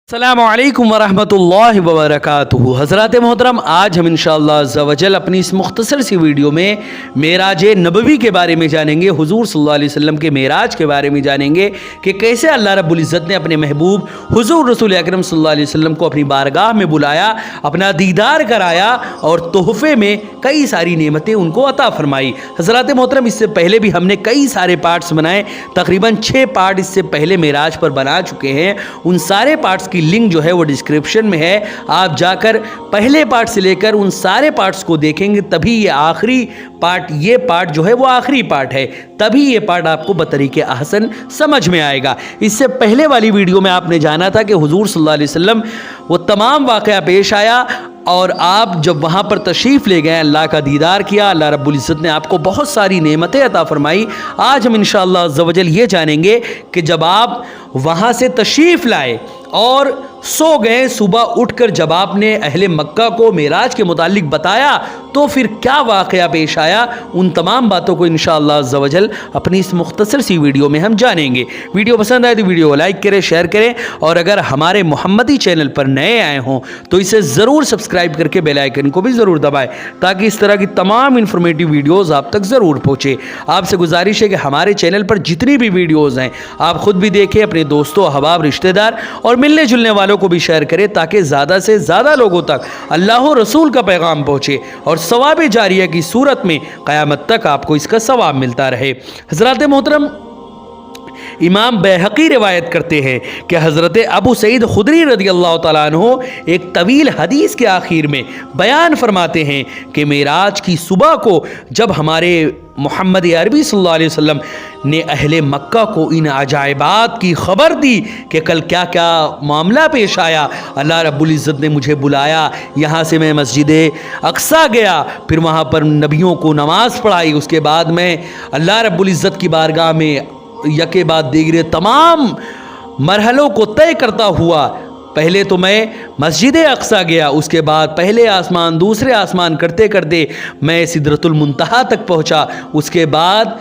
अस्सलामु अलैकुम वरहमतुल्लाहि वबरकातुहू। हज़रात मोहतरम, आज हम इंशाअल्लाह अज़्ज़ा वजल अपनी इस मुख्तसर सी वीडियो में मेराज नबवी के बारे में जानेंगे, हुज़ूर सल्लल्लाहु अलैहि वसल्लम के मेराज के बारे में जानेंगे कि कैसे अल्लाह रब्बुल इज़्ज़त ने अपने महबूब हुज़ूर रसूल अकरम सल्लल्लाहु अलैहि वसल्लम को अपनी बारगाह में बुलाया, अपना दीदार कराया और तोहफ़े में कई सारी नेमतें उनको अता फरमाई। हज़रात मोहतरम, इससे पहले भी हमने कई सारे पार्ट्स बनाए, तकरीबन 6 पार्ट इससे पहले मेराज पर बना चुके हैं। उन सारे पार्ट्स की लिंक जो है वो डिस्क्रिप्शन में है, आप जाकर पहले पार्ट से लेकर उन सारे पार्ट्स को देखेंगे, तभी ये आखिरी पार्ट, ये पार्ट जो है वो आखिरी पार्ट है, तभी ये पार्ट आपको बतरीके अहसन समझ में आएगा। इससे पहले वाली वीडियो में आपने जाना था कि हुजूर सल्लल्लाहु अलैहि वसल्लम वो तमाम वाक़या पेश आया और आप जब वहाँ पर तशरीफ़ ले गए, अल्लाह का दीदार किया, अल्लाह रब्बुल इज़्ज़त ने आपको बहुत सारी नेमतें अता फरमाई। आज हम इंशाअल्लाह अज़्ज़ा वजल ये जानेंगे कि जब आप वहाँ से तशरीफ़ लाए और सो गए, सुबह उठकर जब आपने अहले मक्का को मेराज के मुतालिक बताया तो फिर क्या वाक़या पेश आया, उन तमाम बातों को इंशाअल्लाह अज़्ज़ा वजल अपनी इस मुख्तसर सी वीडियो में हम जानेंगे। वीडियो पसंद आए तो वीडियो को लाइक करें, शेयर करें और अगर हमारे मोहम्मदी चैनल पर नए आए हों तो इसे ज़रूर सब्सक्राइब करके बेल आइकन को भी ज़रूर दबाएं ताकि इस तरह की तमाम इन्फॉर्मेटिव वीडियोज़ आप तक ज़रूर पहुँचे। आपसे गुजारिश है कि हमारे चैनल पर जितनी भी वीडियोज़ हैं आप ख़ुद भी देखें, अपने दोस्तों, अहबाब, रिश्तेदार और मिलने जुलने वालों को भी शेयर करें ताकि ज़्यादा से ज़्यादा लोगों तक अल्लाह रसूल का पैगाम पहुँचे और सवाब जारिया की सूरत में क़यामत तक आपको इसका सवाब मिलता रहे। हज़रात मोहतरम, इमाम बैहक़ी रिवायत करते हैं कि हज़रत अबू सईद खुदरी रज़ियल्लाहु तआला अन्हु एक तवील हदीस के आखिर में बयान फरमाते हैं कि मेराज की सुबह को जब हमारे मोहम्मद अरबी सल्लल्लाहु अलैहि वसल्लम ने अहले मक्का को इन अजायबात की ख़बर दी कि कल क्या क्या मामला पेश आया, अल्लाह रब्बुल इज़्ज़त ने मुझे बुलाया, यहाँ से मैं मस्जिद अक्सा गया, फिर वहाँ पर नबियों को नमाज़ पढ़ाई, उसके बाद मैं अल्लाह रब्बुल इज़्ज़त की बारगाह में यके बाद दीगरे तमाम मरहलों को तय करता हुआ, पहले तो मैं मस्जिद अक्सा गया, उसके बाद पहले आसमान दूसरे आसमान करते करते मैं सिदरतुल मुंतहा तक पहुँचा, उसके बाद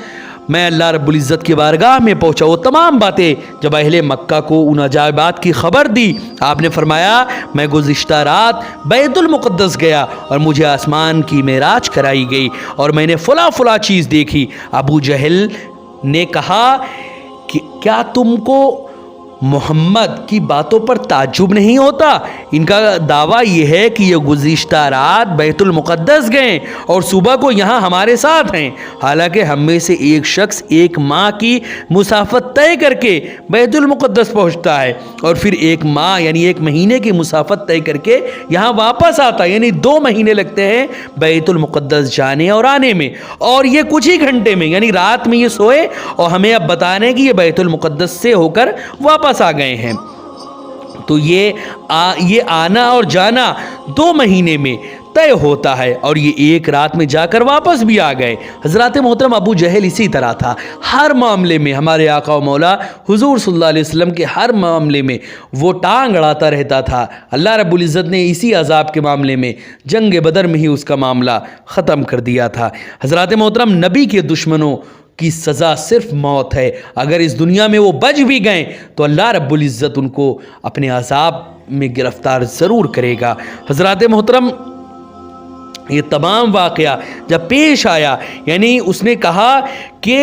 मैं अल्लाह रब्बुल इज़्ज़त की बारगाह में पहुँचा। वो तमाम बातें जब अहले मक्का को उन अजायबात की ख़बर दी, आपने फरमाया मैं गुज़िश्ता रात बैतुल मुक़द्दस गया और मुझे आसमान की मेराज कराई गई और मैंने फ़ला चीज़ देखी। अबू जहल ने कहा कि क्या तुमको मोहम्मद की बातों पर ताज्जुब नहीं होता? इनका दावा यह है कि ये गुज़िश्ता रात बैतुल मुक़द्दस गए और सुबह को यहाँ हमारे साथ हैं, हालांकि हम में से एक शख्स एक माह की मुसाफत तय करके बैतुल मुक़द्दस पहुँचता है और फिर एक माह यानी एक महीने की मुसाफत तय करके यहाँ वापस आता है, यानी 2 महीने लगते हैं बैतुल मुक़द्दस जाने और आने में, और ये कुछ ही घंटे में यानी रात में ये सोए और हमें अब बता रहे हैं कि ये बैतुल मुक़द्दस से होकर वापस आ गए हैं। तो ये आना और जाना 2 महीने में तय होता है और ये एक रात में जाकर वापस भी आ गए। हज़रात मोहतरम, अबू जहल इसी तरह था, हर मामले में हमारे आका व मौला हुज़ूर सल्लल्लाहु अलैहि वसल्लम के हर मामले में वो टांग अड़ाता रहता था। अल्लाह रब्बुल इज़्ज़त ने इसी अज़ाब के मामले में जंग बदर में ही उसका मामला ख़त्म कर दिया था। हज़रात मोहतरम, नबी के दुश्मनों की सज़ा सिर्फ मौत है, अगर इस दुनिया में वो बच भी गए तो अल्लाह रब्बुल इज़्ज़त उनको अपने अज़ाब में गिरफ़्तार ज़रूर करेगा। हज़रात मोहतरम, ये तमाम वाक़या जब पेश आया, यानी उसने कहा कि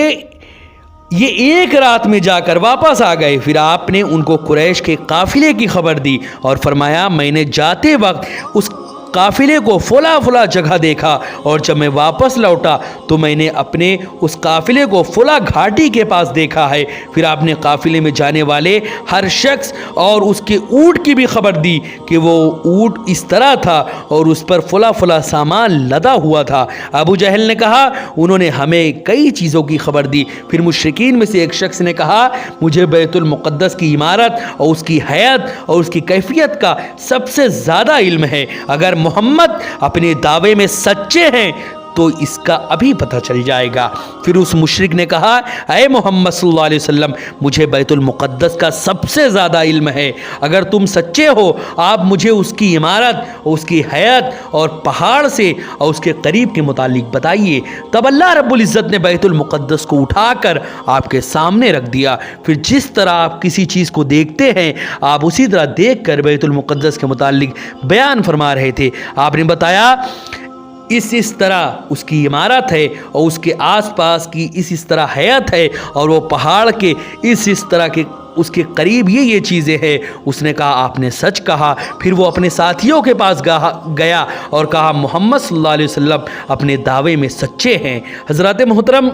ये एक रात में जाकर वापस आ गए, फिर आपने उनको कुरैश के काफ़िले की ख़बर दी और फरमाया मैंने जाते वक्त उस काफ़िले को फ़ला जगह देखा और जब मैं वापस लौटा तो मैंने अपने उस काफ़िले को फ़ला घाटी के पास देखा है। फिर आपने काफ़िले में जाने वाले हर शख्स और उसके ऊँट की भी ख़बर दी कि वो ऊँट इस तरह था और उस पर फ़ला सामान लदा हुआ था। अबू जहल ने कहा उन्होंने हमें कई चीज़ों की ख़बर दी। फिर मुशरिकीन में से एक शख्स ने कहा मुझे बैतुल मुक़द्दस की इमारत और उसकी हैत और उसकी कैफियत का सबसे ज़्यादा इल्म है, अगर मोहम्मद अपने दावे में सच्चे हैं تو اس کا ابھی پتہ چل جائے گا۔ پھر اس مشرک نے کہا اے محمد صلی اللہ علیہ وسلم مجھے بیت المقدس کا سب سے زیادہ علم ہے، اگر تم سچے ہو آپ مجھے اس کی عمارت، اس کی حیت اور پہاڑ سے اور اس کے قریب کے متعلق بتائیے۔ تب اللہ رب العزت نے بیت المقدس کو اٹھا کر آپ کے سامنے رکھ دیا۔ پھر جس طرح آپ کسی چیز کو دیکھتے ہیں آپ اسی طرح دیکھ کر بیت المقدس کے متعلق بیان فرما رہے تھے۔ آپ نے بتایا اس طرح اس کی عمارت ہے اور اس کے آس پاس کی اس طرح حیت ہے اور وہ پہاڑ کے اس طرح کے اس کے قریب یہ چیزیں ہیں۔ اس نے کہا آپ نے سچ کہا۔ پھر وہ اپنے ساتھیوں کے پاس گیا اور کہا محمد صلی اللہ علیہ وسلم اپنے دعوے میں سچے ہیں۔ حضرات محترم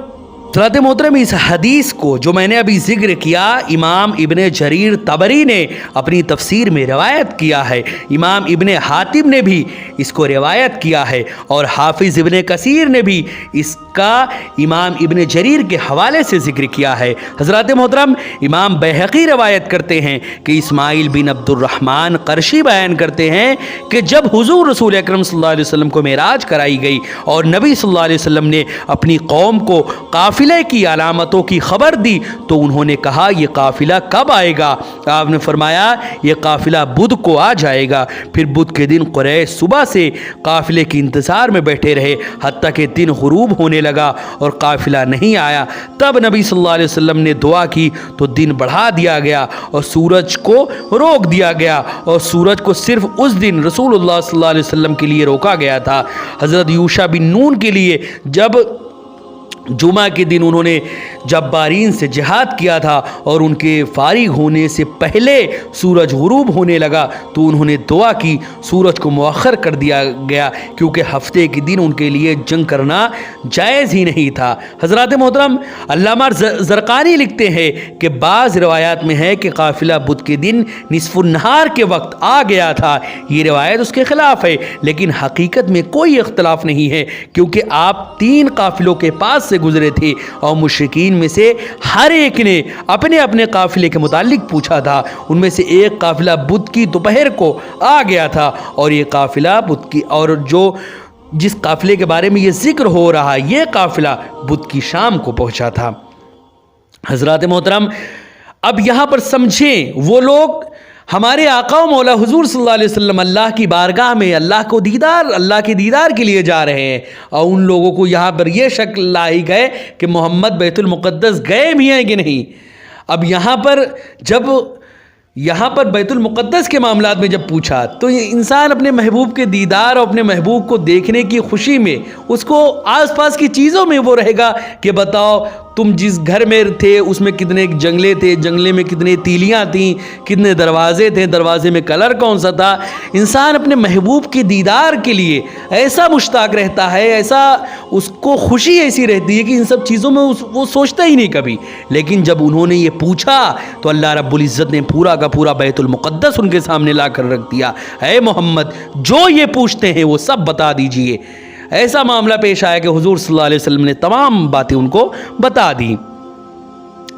اس حدیث کو جو میں نے ابھی ذکر کیا امام ابن جریر طبری نے اپنی تفسیر میں روایت کیا ہے، امام ابن حاتم نے بھی اس کو روایت کیا ہے اور حافظ ابن کثیر نے بھی اس کا امام ابن جریر کے حوالے سے ذکر کیا ہے۔ حضرات محترم امام بیہقی روایت کرتے ہیں کہ اسماعیل بن عبد الرحمن قرشی بیان کرتے ہیں کہ جب حضور رسول اکرم صلی اللہ علیہ وسلم کو معراج کرائی گئی اور نبی صلی اللہ علیہ وسلم نے اپنی قوم کو قافلے کی علامتوں کی خبر دی تو انہوں نے کہا یہ قافلہ کب آئے گا؟ آپ نے فرمایا یہ قافلہ بدھ کو آ جائے گا۔ پھر بدھ کے دن قریش صبح سے قافلے کے انتظار میں بیٹھے رہے حتیٰ کہ دن غروب ہونے لگا اور قافلہ نہیں آیا۔ تب نبی صلی اللہ علیہ وسلم نے دعا کی تو دن بڑھا دیا گیا اور سورج کو روک دیا گیا اور سورج کو صرف اس دن رسول اللہ صلی اللہ علیہ وسلم کے لیے روکا گیا تھا۔ حضرت یوشع بن نون کے لیے جب جمعہ کے دن انہوں نے جبارین سے جہاد کیا تھا اور ان کے فارغ ہونے سے پہلے سورج غروب ہونے لگا تو انہوں نے دعا کی سورج کو مؤخر کر دیا گیا کیونکہ ہفتے کے دن ان کے لیے جنگ کرنا جائز ہی نہیں تھا۔ حضرات محترم علامہ زرقانی لکھتے ہیں کہ بعض روایات میں ہے کہ قافلہ بدھ کے دن نصف النہار کے وقت آ گیا تھا، یہ روایت اس کے خلاف ہے لیکن حقیقت میں کوئی اختلاف نہیں ہے کیونکہ آپ 3 قافلوں کے پاس سے گزرے تھے اور مشرکین میں سے ہر ایک نے اپنے اپنے قافلے کے متعلق پوچھا تھا۔ ان میں سے ایک قافلہ بدھ کی دوپہر کو آ گیا تھا اور یہ قافلہ بدھ کی اور جس قافلے کے بارے میں یہ ذکر ہو رہا یہ قافلہ بدھ کی شام کو پہنچا تھا۔ حضرات محترم اب یہاں پر سمجھیں وہ لوگ ہمارے آقا و مولا حضور صلی اللہ علیہ وسلم اللہ کی بارگاہ میں اللہ کے دیدار کے لیے جا رہے ہیں اور ان لوگوں کو یہاں پر یہ شک لاحق ہے کہ محمد بیت المقدس گئے بھی ہیں کہ نہیں۔ اب یہاں پر بیت المقدس کے معاملات میں جب پوچھا تو انسان اپنے محبوب کے دیدار اور اپنے محبوب کو دیکھنے کی خوشی میں اس کو آس پاس کی چیزوں میں وہ رہے گا کہ بتاؤ تم جس گھر میں تھے اس میں کتنے جنگلے تھے، جنگلے میں کتنے تیلیاں تھیں، کتنے دروازے تھے، دروازے میں کلر کون سا تھا۔ انسان اپنے محبوب کے دیدار کے لیے ایسا مشتاق رہتا ہے، ایسا اس کو خوشی ایسی رہتی ہے کہ ان سب چیزوں میں وہ سوچتا ہی نہیں کبھی۔ لیکن جب انہوں نے یہ پوچھا تو اللہ رب العزت نے پورا کا پورا بیت المقدس ان کے سامنے لا کر رکھ دیا۔ اے محمد جو یہ پوچھتے ہیں وہ سب بتا دیجئے۔ ایسا معاملہ پیش آیا کہ حضور صلی اللہ علیہ وسلم نے تمام باتیں ان کو بتا دی۔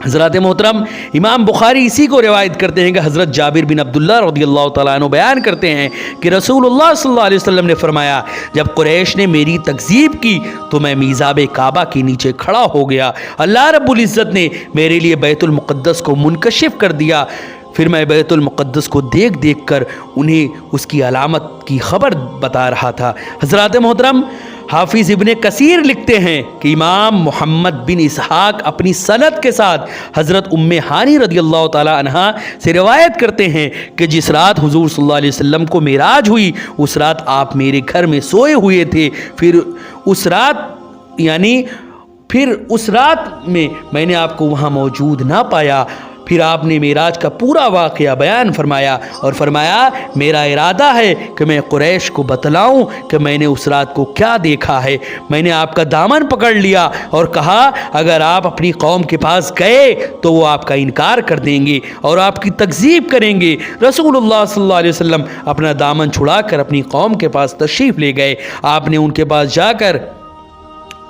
حضرات محترم امام بخاری اسی کو روایت کرتے ہیں کہ حضرت جابر بن عبداللہ رضی اللہ تعالیٰ عنہ بیان کرتے ہیں کہ رسول اللہ صلی اللہ علیہ وسلم نے فرمایا جب قریش نے میری تکذیب کی تو میں میزاب کعبہ کے نیچے کھڑا ہو گیا، اللہ رب العزت نے میرے لیے بیت المقدس کو منکشف کر دیا، پھر میں بیت المقدس کو دیکھ کر انہیں اس کی علامت کی خبر بتا رہا تھا۔ حضرات محترم حافظ ابن کثیر لکھتے ہیں کہ امام محمد بن اسحاق اپنی سند کے ساتھ حضرت ام ہانی رضی اللہ تعالی عنہا سے روایت کرتے ہیں کہ جس رات حضور صلی اللہ علیہ وسلم کو معراج ہوئی اس رات آپ میرے گھر میں سوئے ہوئے تھے، پھر اس رات میں نے آپ کو وہاں موجود نہ پایا۔ پھر آپ نے معراج کا پورا واقعہ بیان فرمایا اور فرمایا میرا ارادہ ہے کہ میں قریش کو بتلاؤں کہ میں نے اس رات کو کیا دیکھا ہے۔ میں نے آپ کا دامن پکڑ لیا اور کہا اگر آپ اپنی قوم کے پاس گئے تو وہ آپ کا انکار کر دیں گے اور آپ کی تکذیب کریں گے۔ رسول اللہ صلی اللہ علیہ وسلم اپنا دامن چھڑا کر اپنی قوم کے پاس تشریف لے گئے۔ آپ نے ان کے پاس جا کر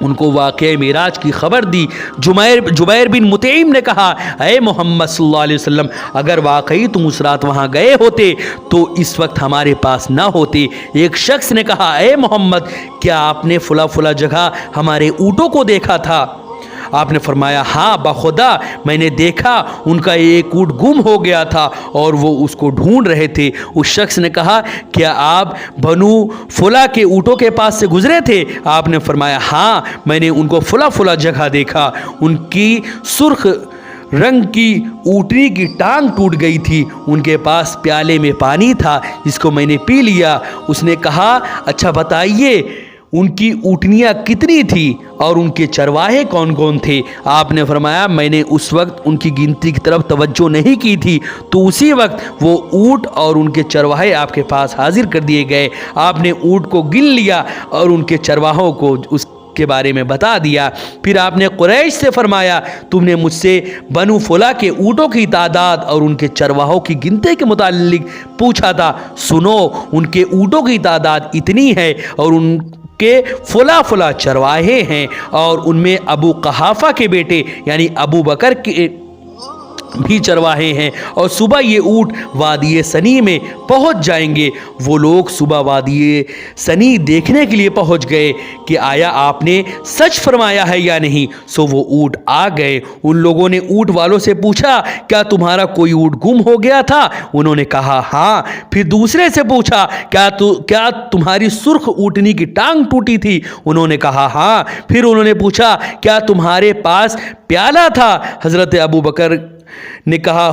उनको वाक़या मेराज की खबर दी। जुबैर बिन मुतइम ने कहा, अय मोहम्मद सल्लल्लाहु अलैहि वसल्लम, अगर वाकई तुम उस रात वहाँ गए होते तो इस वक्त हमारे पास ना होते। एक शख्स ने कहा, अय मोहम्मद, क्या आपने फुला फुला जगह हमारे ऊँटों को देखा था? आपने फरमाया, हाँ बखुदा मैंने देखा, उनका एक ऊँट गुम हो गया था और वो उसको ढूंढ रहे थे। उस शख्स ने कहा, क्या आप बनु फुला के ऊँटों के पास से गुजरे थे? आपने फरमाया, हाँ मैंने उनको फुला फुला जगह देखा, उनकी सुर्ख रंग की ऊँटनी की टांग टूट गई थी, उनके पास प्याले में पानी था जिसको मैंने पी लिया। उसने कहा, अच्छा बताइए उनकी ऊँटनियाँ कितनी थी और उनके चरवाहे कौन कौन थे? आपने फरमाया, मैंने उस वक्त उनकी गिनती की तरफ तवज्जो नहीं की थी, तो उसी वक्त वो ऊँट और उनके चरवाहे आपके पास हाजिर कर दिए गए। आपने ऊँट को गिन लिया और उनके चरवाहों को उसके बारे में बता दिया। फिर आपने कुरैश से फरमाया, तुमने मुझसे बनु फुला के ऊँटों की तादाद और उनके चरवाहों की गिनती के मुतालिक पूछा था। सुनो, उनके ऊँटों की तादाद इतनी है और उनके फुला फुला चरवाहे हैं और उनमें अबू कहाफा के बेटे यानी अबू बकर के भी चरवाहे हैं और सुबह ये ऊँट वादी सनी में पहुंच जाएंगे। वो लोग सुबह वादी सनी देखने के लिए पहुंच गए कि आया आपने सच फरमाया है या नहीं। सो वो ऊँट आ गए। उन लोगों ने ऊँट वालों से पूछा, क्या तुम्हारा कोई ऊँट गुम हो गया था? उन्होंने कहा, हाँ। फिर दूसरे से पूछा, क्या तुम्हारी सुर्ख ऊँटनी की टांग टूटी थी? उन्होंने कहा, हाँ। फिर उन्होंने पूछा, क्या तुम्हारे पास प्याला था? हज़रत अबू बकर ने कहा,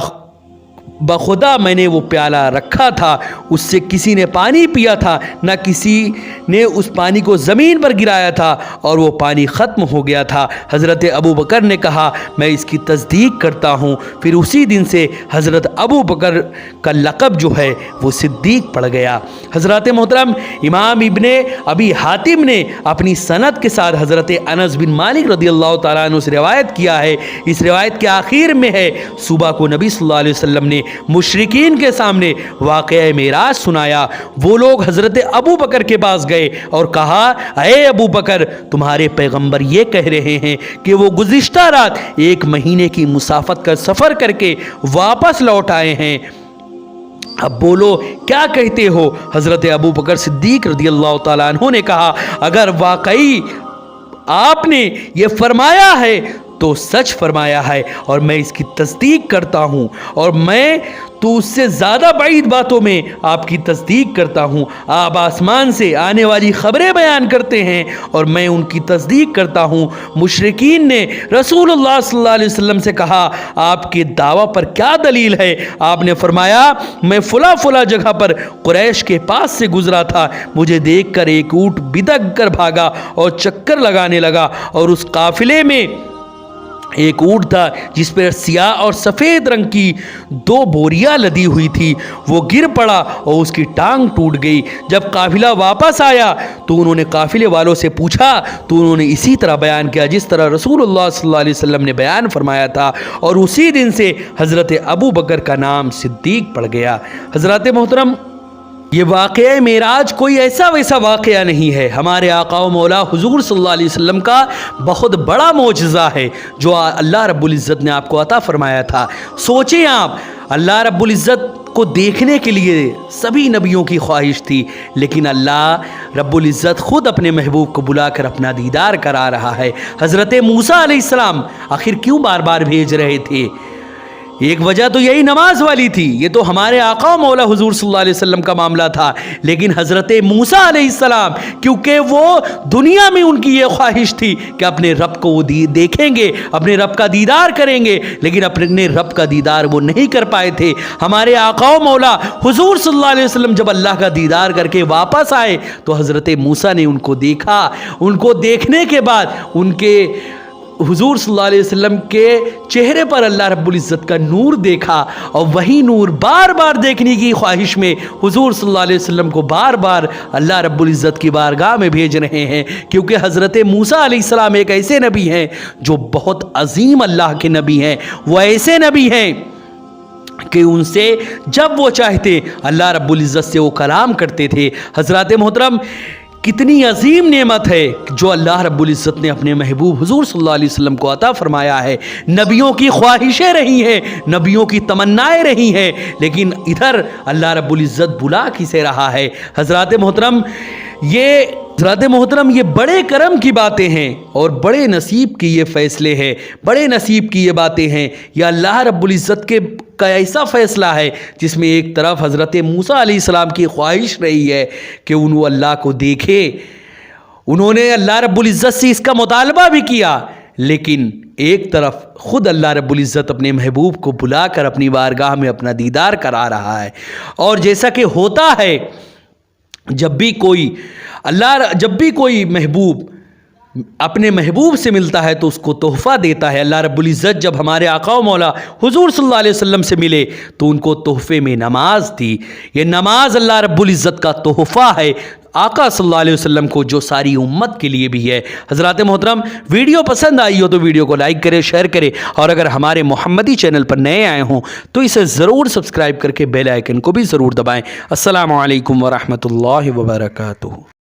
बखुदा मैंने वो प्याला रखा था, उससे किसी ने पानी पिया था, न किसी ने उस पानी को ज़मीन पर गिराया था और वो पानी ख़त्म हो गया था। हज़रत अबू बकर ने कहा, मैं इसकी तस्दीक करता हूँ। फिर उसी दिन से हज़रत अबू बकर का लक़ब जो है वो सिद्दीक पड़ गया। हज़रत मोहतरम इमाम इब्ने अबी हातिम ने अपनी सनद के साथ हज़रत अनस बिन मालिक रज़ियल्लाहु ताला अन्हु से रिवायत किया है। इस रिवायत के आखिर में है, सुबह को नबी सल्लल्लाहु अलैहि वसल्लम ने मुशरिकीन के सामने वाक़या मेराज सुनाया। वो लोग हज़रत अबू बकर के पास गए और कहा, अये अबू बकर, तुम्हारे पैगंबर ये कह रहे हैं कि वो गुज़िश्ता रात 1 महीने की मुसाफत का सफ़र करके वापस लौट आए हैं। अब बोलो क्या कहते हो? हज़रत अबू बकर सिद्दीक रज़ियल्लाहु ताला अन्हु ने कहा, अगर वाकई आपने ये फरमाया है तो सच फरमाया है और मैं इसकी तस्दीक करता हूँ, और मैं तो उससे ज़्यादा बाईद बातों में आपकी तस्दीक करता हूँ। आप आसमान से आने वाली ख़बरें बयान करते हैं और मैं उनकी तस्दीक करता हूँ। मुशरिकीन ने रसूलुल्लाह सल्लल्लाहु अलैहि वसल्लम से कहा, आपके दावा पर क्या दलील है? आपने फरमाया, मैं फुला फुला जगह पर कुरैश के पास से गुजरा था, मुझे देखकर एक ऊँट बिदक कर भागा और चक्कर लगाने लगा और उस काफिले में एक ऊँट था जिस पर सियाह और सफ़ेद रंग की 2 बोरियां लदी हुई थी। वो गिर पड़ा और उसकी टांग टूट गई। जब काफिला वापस आया तो उन्होंने काफिले वालों से पूछा तो उन्होंने इसी तरह बयान किया जिस तरह रसूलुल्लाह सल्लल्लाहु अलैहि वसल्लम ने बयान फरमाया था, और उसी दिन से हज़रत अबू बकर का नाम सिद्दीक पड़ गया। हज़रत मोहतरम, ये वाक़या मेराज कोई ऐसा वैसा वाक़या नहीं है। हमारे आका व मौला हुज़ूर सल्लल्लाहु अलैहि वसल्लम का बहुत बड़ा मोजज़ा है जो अल्लाह रब्बुल इज़्ज़त ने आपको अता फरमाया था। सोचें आप, अल्लाह रब्बुल इज़्ज़त को देखने के लिए सभी नबियों की ख्वाहिश थी, लेकिन अल्लाह रब्बुल इज़्ज़त ख़ुद अपने महबूब को बुलाकर अपना दीदार करा रहा है। हज़रत मूसा अलैहिस्सलाम आखिर क्यों बार बार भेज रहे थे? एक वजह तो यही नमाज वाली थी, ये तो हमारे आका मौला हुजूर सल्लल्लाहु अलैहि वसल्लम का मामला था। लेकिन हज़रत मूसा अलैहिस्सलाम, क्योंकि वो दुनिया में उनकी ये ख्वाहिश थी कि अपने रब को वो देखेंगे, अपने रब का दीदार करेंगे, लेकिन अपने रब का दीदार वो नहीं कर पाए थे। हमारे आका मौला हुजूर सल्लल्लाहु अलैहि वसल्लम जब अल्लाह का दीदार करके वापस आए तो हज़रत मूसा ने उनको देखा। उनको देखने के बाद उनके हुजूर सल्लल्लाहु अलैहि वसल्लम के चेहरे पर अल्लाह रब्बुल इज़्ज़त का नूर देखा, और वही नूर बार बार देखने की ख्वाहिश में हुजूर सल्लल्लाहु अलैहि वसल्लम को बार बार अल्लाह रब्बुल इज़्ज़त की बारगाह में भेज रहे हैं। क्योंकि हज़रत मूसा अलैहिस्सलाम एक ऐसे नबी हैं जो बहुत अजीम अल्लाह के नबी हैं। वो ऐसे नबी हैं कि उनसे जब वो चाहते अल्लाह रब्बुल इज़्ज़त से वो कलाम करते थे। हज़रत मोहतरम, कितनी अजीम नेमत है जो अल्लाह रब्बुल इज़्ज़त ने अपने महबूब हुजूर सल्लल्लाहु अलैहि वसल्लम को अता फरमाया है। नबियों की ख्वाहिशें रही हैं, नबियों की तमन्नाएं रही हैं, लेकिन इधर अल्लाह रब्बुल इज़्ज़त बुला किसे रहा है। हज़रात मोहतरम, ये बड़े करम की बातें हैं और बड़े नसीब की ये फ़ैसले हैं, बड़े नसीब की ये बातें हैं। यह अल्लाह रब्बुल इज़्ज़त का ऐसा फ़ैसला है जिसमें एक तरफ हज़रत मूसा अलैहिस्सलाम की ख्वाहिश रही है कि वो अल्लाह को देखे, उन्होंने अल्लाह रब्बुल इज़्ज़त से इसका मुतालबा भी किया, लेकिन एक तरफ ख़ुद अल्लाह रब्बुल इज़्ज़त अपने महबूब को बुलाकर अपनी बारगाह में अपना दीदार करा रहा है। और जैसा कि होता है, जब भी कोई महबूब अपने महबूब से मिलता है तो उसको तोहफ़ा देता है। अल्लाह रब्बुल इज़्ज़त जब हमारे आका व मौला हुज़ूर सल्लल्लाहु अलैहि वसल्लम से मिले तो उनको तोहफ़े में नमाज दी। ये नमाज अल्लाह रब्बुल इज़्ज़त का तोहफ़ा है आका सल्लल्लाहु अलैहि वसल्लम को, जो सारी उम्मत के लिए भी है। हज़रात मोहतरम, वीडियो पसंद आई हो तो वीडियो को लाइक करें, शेयर करें, और अगर हमारे मोहम्मदी चैनल पर नए आए हों तो इसे ज़रूर सब्सक्राइब करके बेल आइकन को भी ज़रूर दबाएँ। अस्सलामु अलैकुम व रहमतुल्लाहि व बरकातुहू।